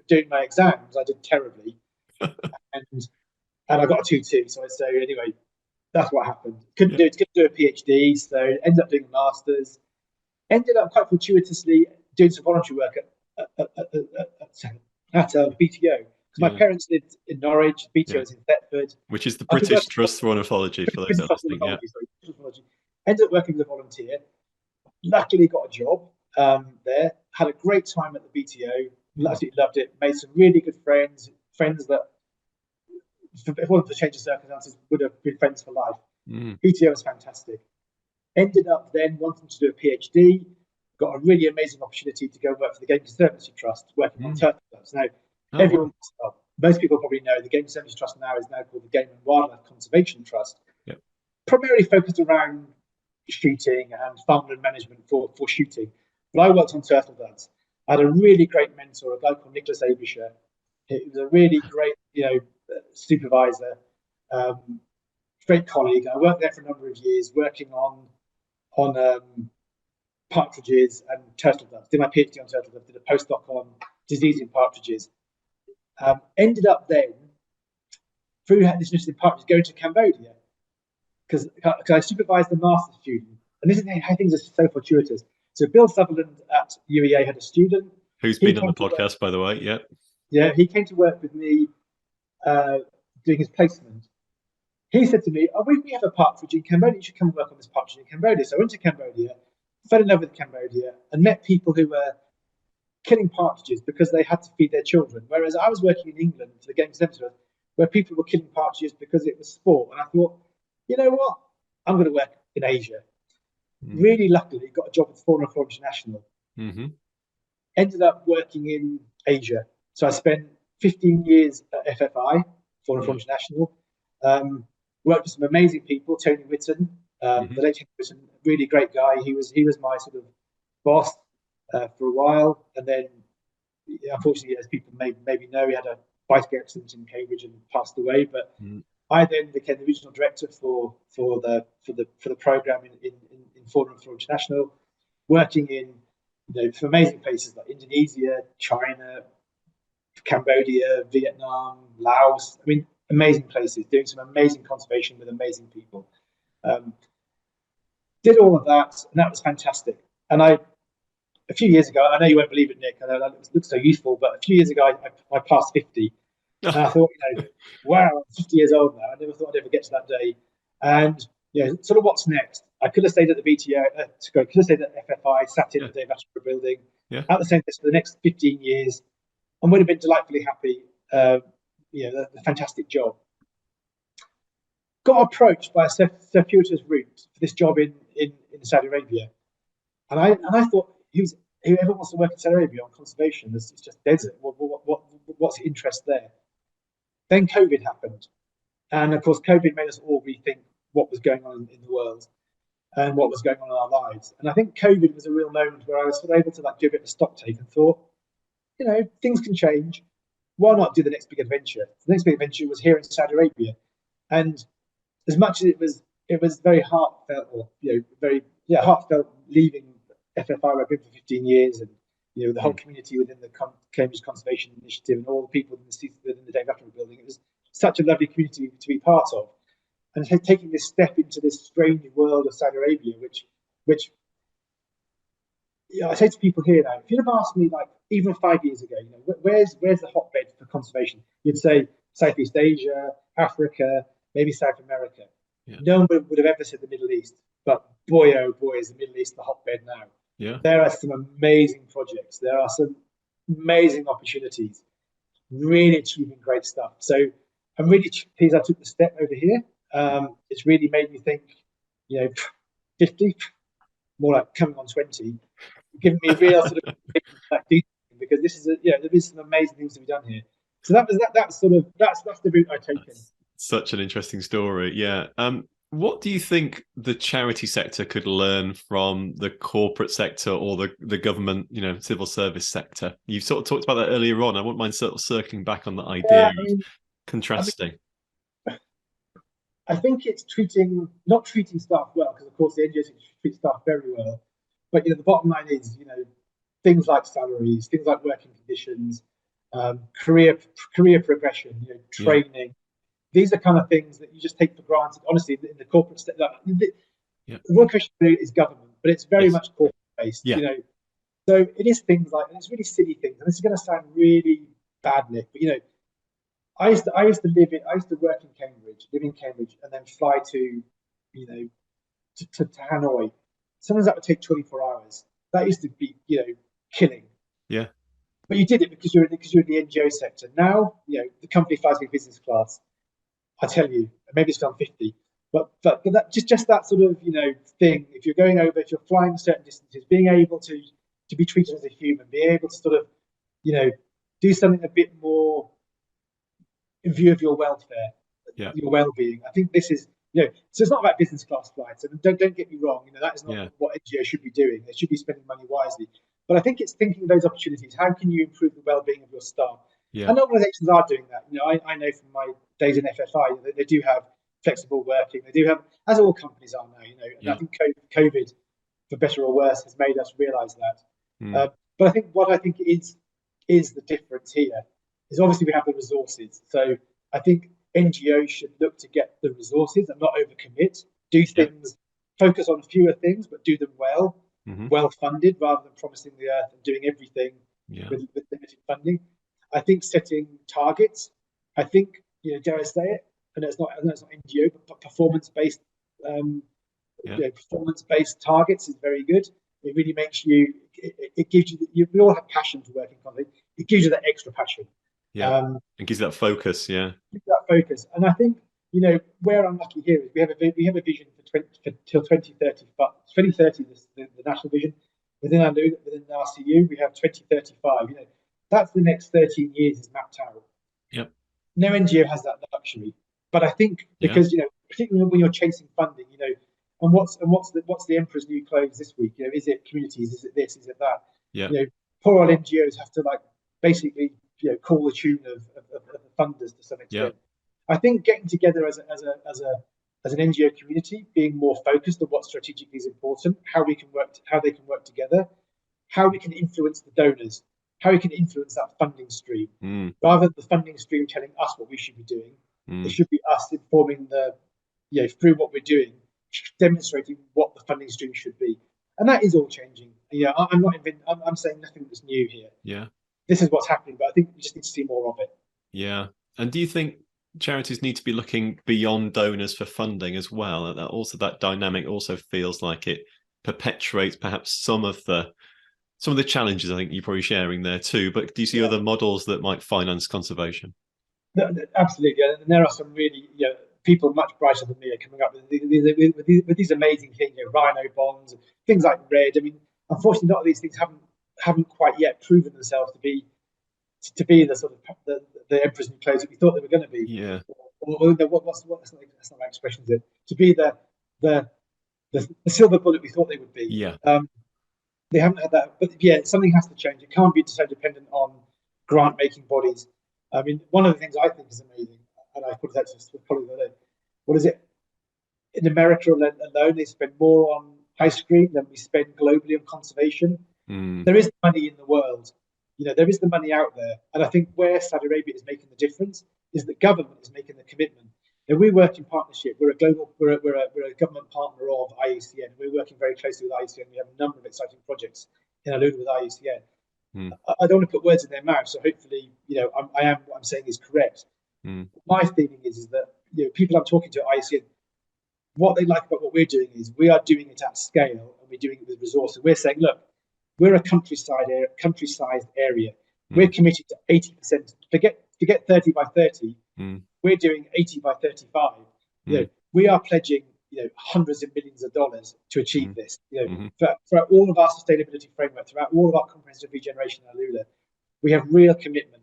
doing my exams, I did terribly, and I got a 2-2. So anyway, that's what happened. Couldn't do a PhD, so ended up doing a master's. Ended up quite fortuitously doing some voluntary work at BTO, because my parents lived in Norwich, BTO is in Thetford. Which is the British Trust for Ornithology, for those that are listening. Yeah. Ended up working as a volunteer. Luckily got a job there. Had a great time at the BTO. Absolutely loved it. Made some really good friends that, if it wasn't for change of circumstances, would have been friends for life. BTO was fantastic. Ended up then wanting to do a PhD. Got a really amazing opportunity to go work for the Game Conservancy Trust, working on turtle doves. Now, most people probably know the Game Conservancy Trust now is now called the Game and Wildlife Conservation Trust. Yep. Primarily focused around shooting and farmland management for shooting. But I worked on turtle doves. I had a really great mentor, a guy called Nicholas Abisher. He was a really great, supervisor, great colleague. I worked there for a number of years, working on partridges and turtle doves. Did my PhD on turtle doves. Did a postdoc on disease in partridges. Ended up then through this interest in partridges going to Cambodia, because I supervised the master's student, and this is how things are so fortuitous. So Bill Sutherland at UEA had a student who's been on the podcast, by the way. Yeah. Yeah, he came to work with me doing his placement. He said to me, we have a partridge in Cambodia. You should come and work on this partridge in Cambodia. So I went to Cambodia, fell in love with Cambodia, and met people who were killing partridges because they had to feed their children. Whereas I was working in England for the Game Centre, where people were killing partridges because it was sport. And I thought, you know what? I'm going to work in Asia. Really luckily, got a job with Fauna Flora International. Ended up working in Asia. So I spent 15 years at FFI, Fauna Flora International. Worked with some amazing people, Tony Whitten, the late Tony Whitten, really great guy. He was my sort of boss. for a while, and then unfortunately, as people maybe know, he had a bicycle accident in Cambridge and passed away. But I then became the regional director for the program in Fauna and Flora International, working in some amazing places like Indonesia, China, Cambodia, Vietnam, Laos. I mean, amazing places, doing some amazing conservation with amazing people. Did all of that, and that was fantastic. And a few years ago, I know you won't believe it, Nick, I know that looks so youthful, but a few years ago, I passed 50. And I thought, wow, I'm 50 years old now. I never thought I'd ever get to that day. And, sort of what's next? I could have stayed at the BTO, could have stayed at FFI, sat in the Dave Attenborough building at the same place for the next 15 years, and would have been delightfully happy. The fantastic job. Got approached by a circuitous route for this job in Saudi Arabia. And I thought, whoever wants to work in Saudi Arabia on conservation, it's just desert. What's the interest there? Then COVID happened. And of course, COVID made us all rethink what was going on in the world and what was going on in our lives. And I think COVID was a real moment where I was sort of able to do a bit of a stock take and thought, things can change. Why not do the next big adventure? The next big adventure was here in Saudi Arabia. And as much as it was very heartfelt, or very heartfelt leaving FFI, where I've been for 15 years, and the whole community within the Cambridge Conservation Initiative and all the people within the Dave Attenborough building. It was such a lovely community to be part of, and taking this step into this strange world of Saudi Arabia, which I say to people here now, if you'd have asked me even 5 years ago, where's the hotbed for conservation? You'd say Southeast Asia, Africa, maybe South America. Yeah. No one would have ever said the Middle East, but boy, oh boy, is the Middle East the hotbed now. Yeah. There are some amazing projects. There are some amazing opportunities, really achieving great stuff. So I'm really pleased I took the step over here. It's really made me think, 50, more like coming on 20, giving me a real sort of because this is there is some amazing things to be done here. So that's the route I've taken. Such an interesting story. Yeah. What do you think the charity sector could learn from the corporate sector or the government, civil service sector? You've sort of talked about that earlier on. I wouldn't mind sort of circling back on the idea of contrasting. I think it's not treating staff well, because of course the NGOs treat staff very well. But the bottom line is, things like salaries, things like working conditions, career progression, training. Yeah. These are kind of things that you just take for granted. Honestly, in the corporate sector, the one question is government, but it's very much corporate based. Yeah. So it is things like, and it's really silly things. And this is going to sound really bad, Nick, but I used to work in Cambridge, live in Cambridge, and then fly to Hanoi. Sometimes that would take 24 hours. That used to be killing. Yeah. But you did it because you're in the NGO sector. Now the company flies me business class. I tell you, maybe it's gone 50, but that just that sort of thing. If you're going over, if you're flying certain distances, being able to be treated as a human, being able to sort of do something a bit more in view of your welfare, your well-being. I think this is so it's not about business class flights, and don't get me wrong. That is not what NGO should be doing. They should be spending money wisely. But I think it's thinking of those opportunities. How can you improve the well-being of your staff? Yeah. And organisations are doing that. I know from my days in FFI, they do have flexible working. They do have, as all companies are now. And I think COVID, for better or worse, has made us realise that. But I think what is the difference here is obviously we have the resources. So I think NGOs should look to get the resources and not overcommit. Do things, focus on fewer things, but do them well, well funded, rather than promising the earth and doing everything with limited funding. I think setting targets. I think dare I say it? I know it's not NGO, but performance-based performance-based targets is very good. It really makes you. It gives you. We all have passion for working on it. It gives you that extra passion. Yeah, it gives you that focus. Yeah, that focus. And I think where I'm lucky here is we have a vision for till 2030. But 2030 is the national vision. Within RCU, we have 2035. That's the next 13 years is mapped out. Yep. No NGO has that luxury, but I think because particularly when you're chasing funding, and what's the emperor's new clothes this week? Is it communities? Is it this? Is it that? Yeah. You know, poor old NGOs have to like basically call the tune of the funders to some Yeah. extent. I think getting together as an NGO community, being more focused on what strategically is important, how we can work, how they can work together, how we can influence the donors, how we can influence that funding stream, Mm, rather than the funding stream telling us what we should be doing. It mm. should be us informing through what we're doing, demonstrating what the funding stream should be, and that is all changing. I'm not even. I'm saying nothing that's new here. Yeah. This is what's happening, but I think we just need to see more of it. Yeah. And do you think charities need to be looking beyond donors for funding as well? And that dynamic also feels like it perpetuates perhaps some of the challenges I think you're probably sharing there too. But do you see Yeah. other models that might finance conservation? Absolutely, and there are some really people much brighter than me are coming up with these amazing things, rhino bonds, things like red. I mean, unfortunately, a lot of these things haven't quite yet proven themselves to be the sort of the emperors new clothes that we thought they were going to be. Yeah. That's not my expression, is it? To be the silver bullet we thought they would be. Yeah. They haven't had that, but yeah, something has to change. It can't be so dependent on grant making bodies. I mean, one of the things I think is amazing, and I put that to probably the other day, what is it? In America alone, they spend more on ice cream than we spend globally on conservation. Mm. There is money in the world, there is the money out there, and I think where Saudi Arabia is making the difference is that government is making the commitment. And we work in partnership. We're a government partner of IUCN. We're working very closely with IUCN. We have a number of exciting projects in AlUla with IUCN. Mm. I don't want to put words in their mouth, so hopefully, what I'm saying is correct. Mm. My feeling is that people I'm talking to at IUCN, what they like about what we're doing is we are doing it at scale and we're doing it with resources. We're saying, look, we're a countryside area. We're committed to 80%. Forget 30 by 30. We're doing 80 by 35. We are pledging hundreds of millions of dollars to achieve this. Throughout all of our sustainability framework, throughout all of our comprehensive regeneration in AlUla, we have real commitment.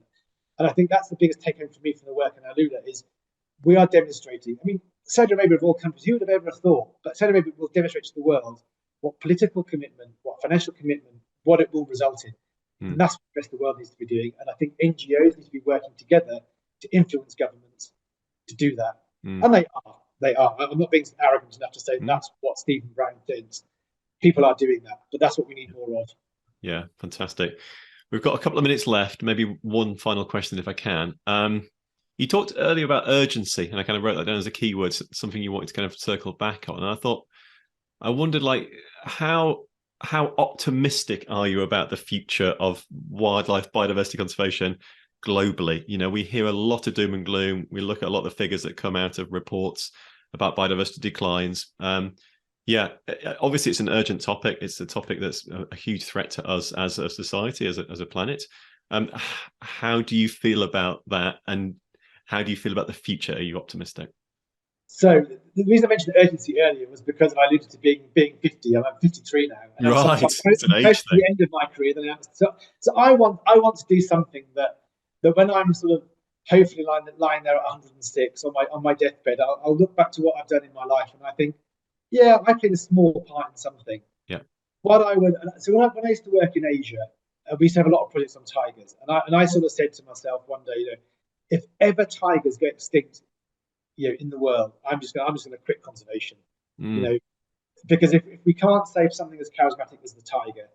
And I think that's the biggest take home for me from the work in AlUla is we are demonstrating. I mean, Saudi Arabia of all countries, who would have ever thought? But Saudi Arabia will demonstrate to the world what political commitment, what financial commitment, what it will result in. And that's what the rest of the world needs to be doing. And I think NGOs need to be working together to influence governments to do that. And they are. They are. I'm not being arrogant enough to say that's what Stephen Browne thinks. People are doing that, but that's what we need more of. Yeah, fantastic. We've got a couple of minutes left. Maybe one final question, if I can. You talked earlier about urgency, and I kind of wrote that down as a keyword, something you wanted to kind of circle back on. And I wondered, like, how optimistic are you about the future of wildlife biodiversity conservation globally? We hear a lot of doom and gloom. We look at a lot of the figures that come out of reports about biodiversity declines. Obviously it's an urgent topic. It's a topic that's a huge threat to us as a society, as a planet. How do you feel about that? And how do you feel about the future? Are you optimistic? So the reason I mentioned urgency earlier was because I alluded to being 50. I'm 53 now. And right, it's an age thing. The end of my career. So I want to do something that when I'm sort of hopefully lying there at 106 on my deathbed, I'll look back to what I've done in my life and I think, yeah, I played a small part in something. Yeah. When I used to work in Asia, we used to have a lot of projects on tigers, and I sort of said to myself one day, if ever tigers get extinct, in the world, I'm just going to quit conservation. Because if we can't save something as charismatic as the tiger,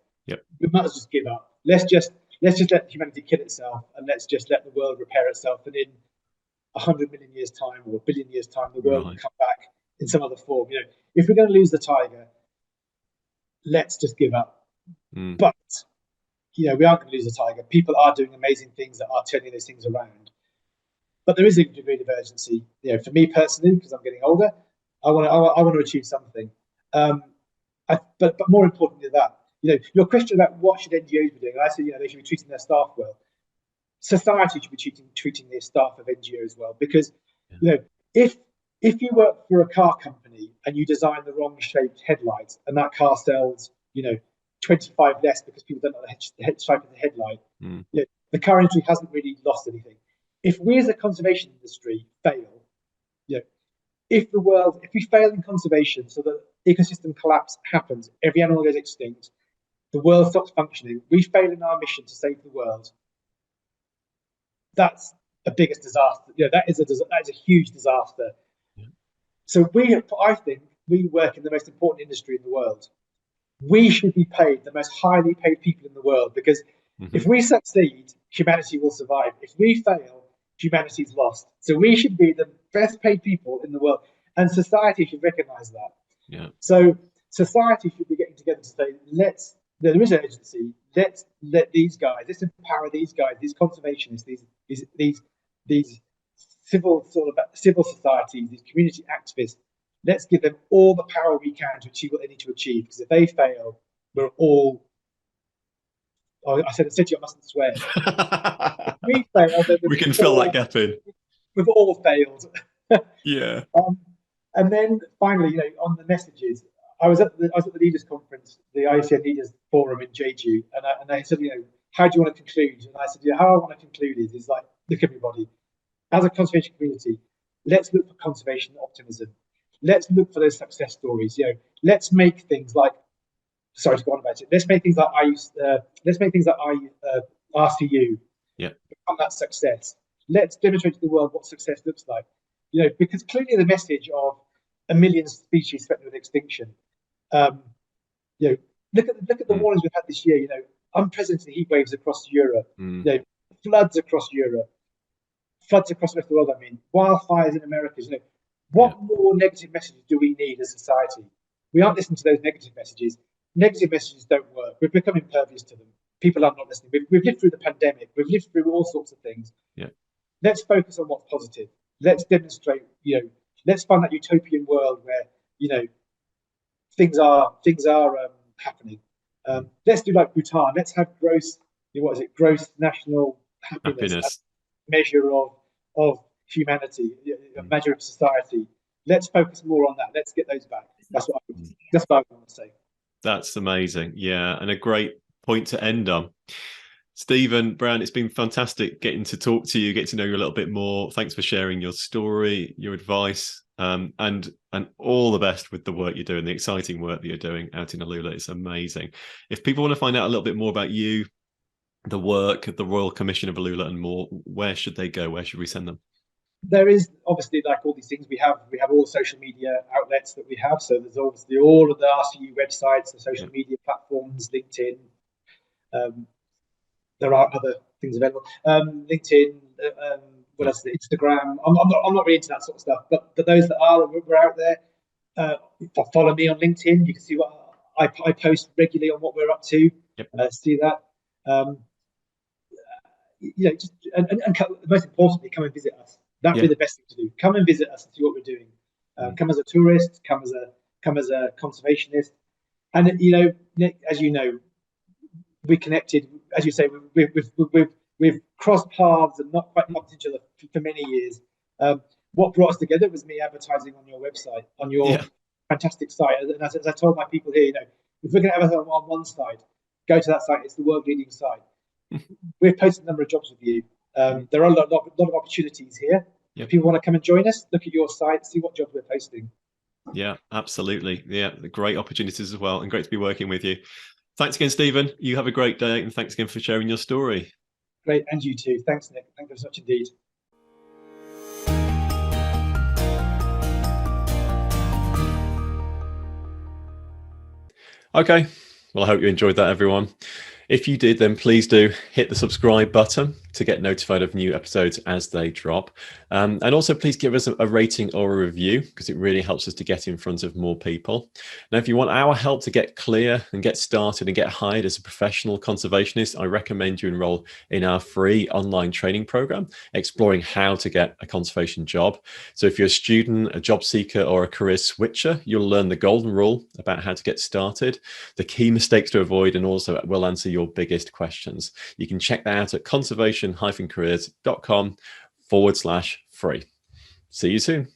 we might as well just give up. Let's just let humanity kill itself, and let's just let the world repair itself. And in 100 million years' time or a billion years' time, the world will come back in some other form. If we're going to lose the tiger, let's just give up. But we aren't going to lose the tiger. People are doing amazing things that are turning those things around. But there is a degree of urgency. For me personally, because I'm getting older, I want to achieve something. But more importantly than that, your question about what should NGOs be doing, I say they should be treating their staff well. Society should be treating their staff of NGOs well, because if you work for a car company and you design the wrong shaped headlights and that car sells 25 less because people don't know the shape of the headlight, the car industry hasn't really lost anything. If we as a conservation industry fail, if we fail in conservation so that ecosystem collapse happens, every animal goes extinct, the world stops functioning, we fail in our mission to save the world, that's the biggest disaster. That is a huge disaster. Yeah. So I think we work in the most important industry in the world. We should be paid the most highly paid people in the world, because if we succeed, humanity will survive. If we fail, humanity's lost. So we should be the best paid people in the world, and society should recognize that. Yeah. So society should be getting together to say, there is urgency. Let's let these guys, let's empower these guys, these conservationists, these civil societies, these community activists. Let's give them all the power we can to achieve what they need to achieve. Because if they fail, we're all. Oh, I said to you, I mustn't swear. If we fail, then we can fill that gap in. We've all failed. Yeah. And then finally, on the messages, I was at the leaders conference, the IUCN Leaders Forum in Jeju, and they said, how do you want to conclude? And I said, how I want to conclude is like, look, everybody, as a conservation community, let's look for conservation optimism. Let's look for those success stories. Let's make things like, sorry to go on about it. Let's make things like RCU become that success. Let's demonstrate to the world what success looks like. Because clearly the message of a million species threatened with extinction. Look at the warnings we've had this year. Unprecedented heat waves across Europe. Floods across Europe. Floods across the rest of the world. I mean, wildfires in America. What more negative messages do we need as a society? We aren't listening to those negative messages. Negative messages don't work. We've become impervious to them. People are not listening. We've lived through the pandemic. We've lived through all sorts of things. Yeah. Let's focus on what's positive. Let's demonstrate. Let's find that utopian world where things are happening. Let's do like Bhutan. Let's have gross national happiness. Measure of humanity, a measure of society. Let's focus more on that. Let's get those back. That's what I want to say. That's amazing. Yeah, and a great point to end on. Stephen, Browne, it's been fantastic getting to talk to you, get to know you a little bit more. Thanks for sharing your story, your advice, and all the best with the work you're doing, the exciting work that you're doing out in AlUla. It's amazing. If people want to find out a little bit more about you, the work of the Royal Commission of AlUla and more, where should they go? Where should we send them? There is obviously, like all these things, we have all the social media outlets that we have. So there's obviously all of the RCU websites, the social media platforms, LinkedIn. There are other things available. LinkedIn, what else? Instagram. I'm not really into that sort of stuff, but those that are, we're out there. Follow me on LinkedIn. You can see what I post regularly on what we're up to. Yep. See that. And most importantly, come and visit us. That'd be the best thing to do. Come and visit us and see what we're doing. Come as a tourist. Come as a conservationist. And Nick, as you know, we connected. As you say, we've crossed paths and not quite knocked each other for many years. What brought us together was me advertising on your website, on your fantastic site. And as I told my people here, if we're going to advertise on one side, go to that site. It's the world-leading site. We've posted a number of jobs with you. There are a lot of opportunities here. If people want to come and join us, look at your site, see what jobs we're posting. Yeah, absolutely. Yeah, great opportunities as well, and great to be working with you. Thanks again, Stephen. You have a great day, and thanks again for sharing your story. Great, and you too. Thanks, Nick. Thank you so much indeed. Okay. Well, I hope you enjoyed that, everyone. If you did, then please do hit the subscribe button to get notified of new episodes as they drop. And also please give us a rating or a review, because it really helps us to get in front of more people. Now, if you want our help to get clear and get started and get hired as a professional conservationist, I recommend you enroll in our free online training program, exploring how to get a conservation job. So if you're a student, a job seeker, or a career switcher, you'll learn the golden rule about how to get started, the key mistakes to avoid, and also we'll answer your biggest questions. You can check that out at conservation-careers.com/free. See you soon.